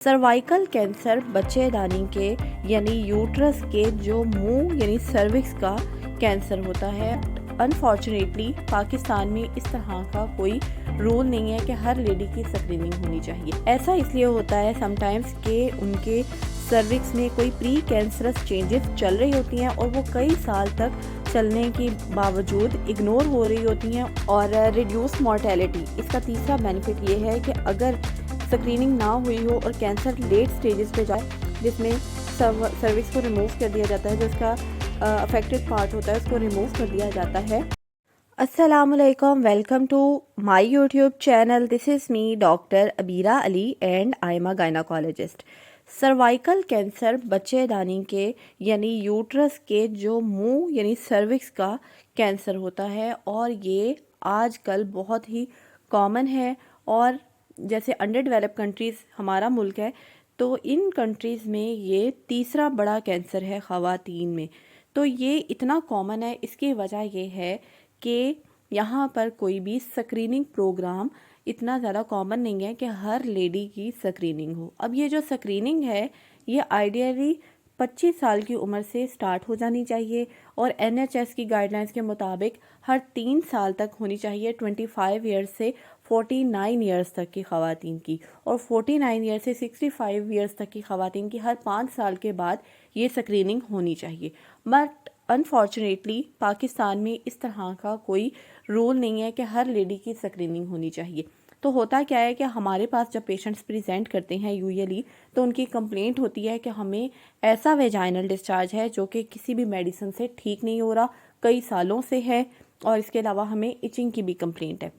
Cervical cancer बच्चेदानी के यानी यूट्रस के जो मुंह यानी सर्विक्स का कैंसर होता है। अनफॉर्चुनेटली पाकिस्तान में इस तरह का कोई रूल नहीं है कि हर लेडी की स्क्रीनिंग होनी चाहिए। ऐसा इसलिए होता है समटाइम्स कि उनके सर्विक्स में कोई प्री कैंसरस चेंजेस चल रही होती हैं और वो कई साल तक चलने के बावजूद इग्नोर हो रही होती हैं। और रिड्यूस मॉर्टेलिटी इसका तीसरा बेनिफिट ये है कि अगर स्क्रीनिंग ना हुई हो और कैंसर लेट स्टेजेस पे जाए, जिसमें सर्विक्स को रिमूव कर दिया जाता है, जो इसका अफेक्टेड पार्ट होता है उसको रिमूव कर दिया जाता है। अस्सलामुअलैकुम, welcome to my YouTube channel. This is me doctor Abeera Ali and I am a gynaecologist. Cervical cancer बच्चेदानी के यानी यूट्रस के जो मुंह यानी सर्विक्स का कैंसर होता है और ये आजकल बहुत ही कॉमन है। और जैसे अंडर डेवलप कंट्रीज़ हमारा मुल्क है तो इन कंट्रीज़ में ये तीसरा बड़ा कैंसर है ख़वातीन में। तो ये इतना कॉमन है, इसकी वजह ये है कि यहाँ पर कोई भी स्क्रीनिंग प्रोग्राम इतना ज़्यादा कॉमन नहीं है कि हर लेडी की स्क्रीनिंग हो। अब ये जो स्क्रीनिंग है ये आइडियली 25 साल की उम्र से स्टार्ट हो जानी चाहिए और NHS की गाइडलाइंस के मुताबिक हर 3 साल तक होनी चाहिए। 25 ईयर्स से 49 ईयर्स तक की ख़वातीन की, और 49 ईयर्स से 65 ईयर्स तक की ख़वातीन की हर 5 साल के बाद ये स्क्रीनिंग होनी चाहिए। बट अनफॉर्चुनेटली पाकिस्तान में इस तरह का कोई रूल नहीं है कि हर लेडी की स्क्रीनिंग होनी चाहिए। तो होता क्या है कि हमारे पास जब पेशेंट्स प्रेजेंट करते हैं यूजुअली तो उनकी कंप्लेंट होती है कि हमें ऐसा वेजाइनल डिस्चार्ज है जो कि किसी भी मेडिसिन से ठीक नहीं हो रहा, कई सालों से है, और इसके अलावा हमें इचिंग की भी कंप्लेंट है।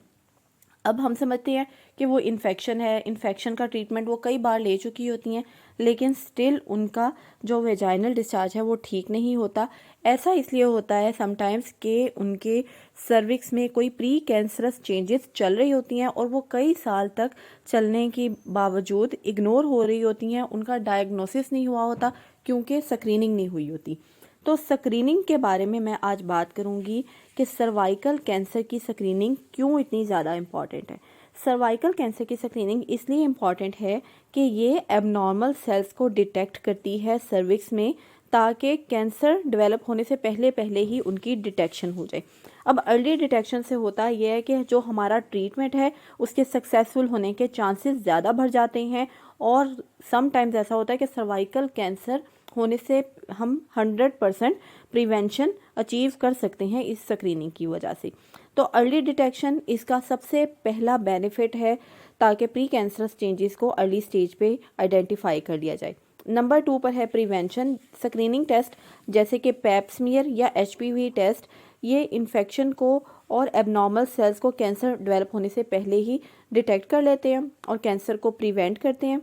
अब हम समझते हैं कि वो इन्फेक्शन है, इन्फेक्शन का ट्रीटमेंट वो कई बार ले चुकी होती हैं, लेकिन स्टिल उनका जो वेजाइनल डिस्चार्ज है वो ठीक नहीं होता। ऐसा इसलिए होता है समटाइम्स कि उनके सर्विक्स में कोई प्री कैंसरस चेंजेस चल रही होती हैं और वो कई साल तक चलने के बावजूद इग्नोर हो रही होती हैं। उनका डायग्नोसिस नहीं हुआ होता क्योंकि स्क्रीनिंग नहीं हुई होती। तो स्क्रीनिंग के बारे में मैं आज बात करूंगी कि सर्वाइकल कैंसर की स्क्रीनिंग क्यों इतनी ज़्यादा इम्पॉर्टेंट है। सर्वाइकल कैंसर की स्क्रीनिंग इसलिए इम्पॉर्टेंट है कि ये एबनॉर्मल सेल्स को डिटेक्ट करती है सर्विक्स में, ताकि कैंसर डेवलप होने से पहले पहले ही उनकी डिटेक्शन हो जाए। अब अर्ली डिटेक्शन से होता यह है कि जो हमारा ट्रीटमेंट है उसके सक्सेसफुल होने के चांसेस ज़्यादा बढ़ जाते हैं। और समटाइम्स ऐसा होता है कि सर्वाइकल कैंसर होने से हम 100% प्रिवेंशन अचीव कर सकते हैं इस स्क्रीनिंग की वजह से। तो अर्ली डिटेक्शन इसका सबसे पहला बेनिफिट है, ताकि प्री कैंसरस चेंजेस को अर्ली स्टेज पे आइडेंटिफाई कर लिया जाए। नंबर 2 पर है प्रिवेंशन। स्क्रीनिंग टेस्ट जैसे कि पैप स्मीयर या HPV टेस्ट, ये इन्फेक्शन को और एबनॉर्मल सेल्स को कैंसर डेवलप होने से पहले ही डिटेक्ट कर लेते हैं और कैंसर को प्रिवेंट करते हैं।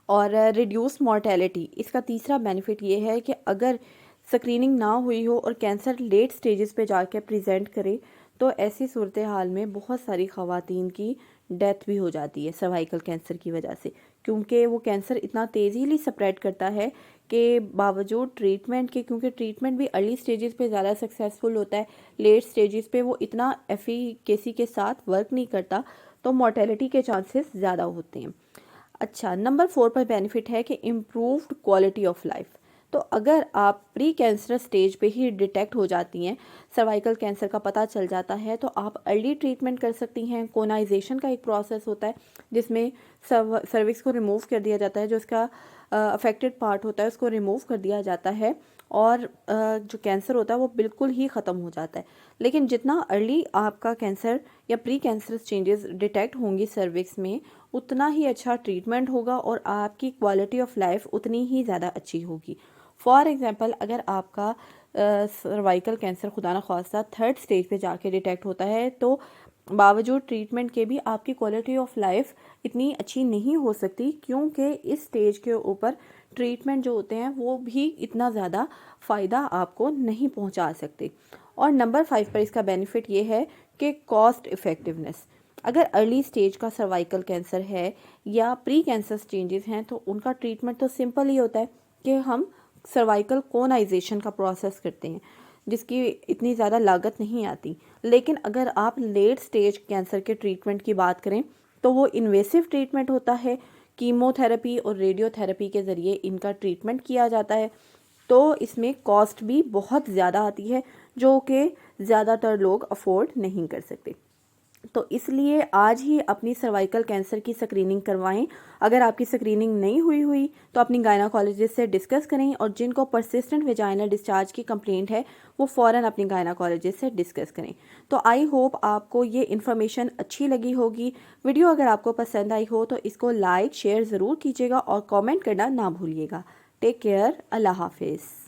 और रिड्यूस मॉर्टेलिटी इसका तीसरा बेनिफिट ये है कि अगर स्क्रीनिंग ना हुई हो और कैंसर लेट स्टेजेस पे जाके प्रेजेंट करे तो ऐसी सूरत हाल में बहुत सारी ख़वातीन की डेथ भी हो जाती है सर्वाइकल कैंसर की वजह से, क्योंकि वो कैंसर इतना तेज़ीली स्प्रेड करता है कि बावजूद ट्रीटमेंट के, क्योंकि ट्रीटमेंट भी अर्ली स्टेजेस पे ज़्यादा सक्सेसफुल होता है, लेट स्टेजेस पे वो इतना एफिकेसी के साथ वर्क नहीं करता, तो मॉर्टेलिटी के चांसेस ज़्यादा होते हैं। अच्छा, नंबर 4 पर बेनिफिट है कि इम्प्रूव्ड क्वालिटी ऑफ लाइफ। तो अगर आप प्री कैंसर स्टेज पे ही डिटेक्ट हो जाती हैं, सर्वाइकल कैंसर का पता चल जाता है, तो आप अर्ली ट्रीटमेंट कर सकती हैं। कोनाइजेशन का एक प्रोसेस होता है जिसमें सर्विक्स को रिमूव कर दिया जाता है, जो इसका अफेक्टेड पार्ट होता है उसको रिमूव कर दिया जाता है और जो कैंसर होता है वो बिल्कुल ही ख़त्म हो जाता है। लेकिन जितना अर्ली आपका कैंसर या प्री कैंसरस चेंजेस डिटेक्ट होंगी सर्विक्स में, उतना ही अच्छा ट्रीटमेंट होगा और आपकी क्वालिटी ऑफ लाइफ उतनी ही ज़्यादा अच्छी होगी। फॉर एग्ज़ाम्पल, अगर आपका सर्वाइकल कैंसर खुदा न ख्वास्ता 3rd स्टेज पे जाके डिटेक्ट होता है तो बावजूद ट्रीटमेंट के भी आपकी क्वालिटी ऑफ लाइफ इतनी अच्छी नहीं हो सकती, क्योंकि इस स्टेज के ऊपर ट्रीटमेंट जो होते हैं वो भी इतना ज़्यादा फ़ायदा आपको नहीं पहुंचा सकते। और नंबर 5 पर इसका बेनिफिट ये है कि कॉस्ट इफ़ेक्टिवनेस। अगर अर्ली स्टेज का सर्वाइकल कैंसर है या प्री कैंसर चेंजेस हैं तो उनका ट्रीटमेंट तो सिंपल ही होता है कि हम सर्वाइकल कोनाइजेशन का प्रोसेस करते हैं, जिसकी इतनी ज़्यादा लागत नहीं आती। लेकिन अगर आप लेट स्टेज कैंसर के ट्रीटमेंट की बात करें तो वो इन्वेसिव ट्रीटमेंट होता है कीमोथेरेपी और रेडियोथेरेपी के ज़रिए इनका ट्रीटमेंट किया जाता है। तो इसमें कॉस्ट भी बहुत ज़्यादा आती है जो कि ज़्यादातर लोग अफोर्ड नहीं कर सकते। तो इसलिए आज ही अपनी सर्वाइकल कैंसर की स्क्रीनिंग करवाएं। अगर आपकी स्क्रीनिंग नहीं हुई तो अपनी गायनाकोलॉजिस्ट से डिस्कस करें, और जिनको परसिस्टेंट वेजाइनल डिस्चार्ज की कंप्लेंट है वो फ़ौरन अपनी गायनाकोलॉजिस्ट से डिस्कस करें। तो आई होप आपको ये इन्फॉर्मेशन अच्छी लगी होगी। वीडियो अगर आपको पसंद आई हो तो इसको लाइक शेयर ज़रूर कीजिएगा और कॉमेंट करना ना भूलिएगा। टेक केयर, अल्लाह हाफिज़।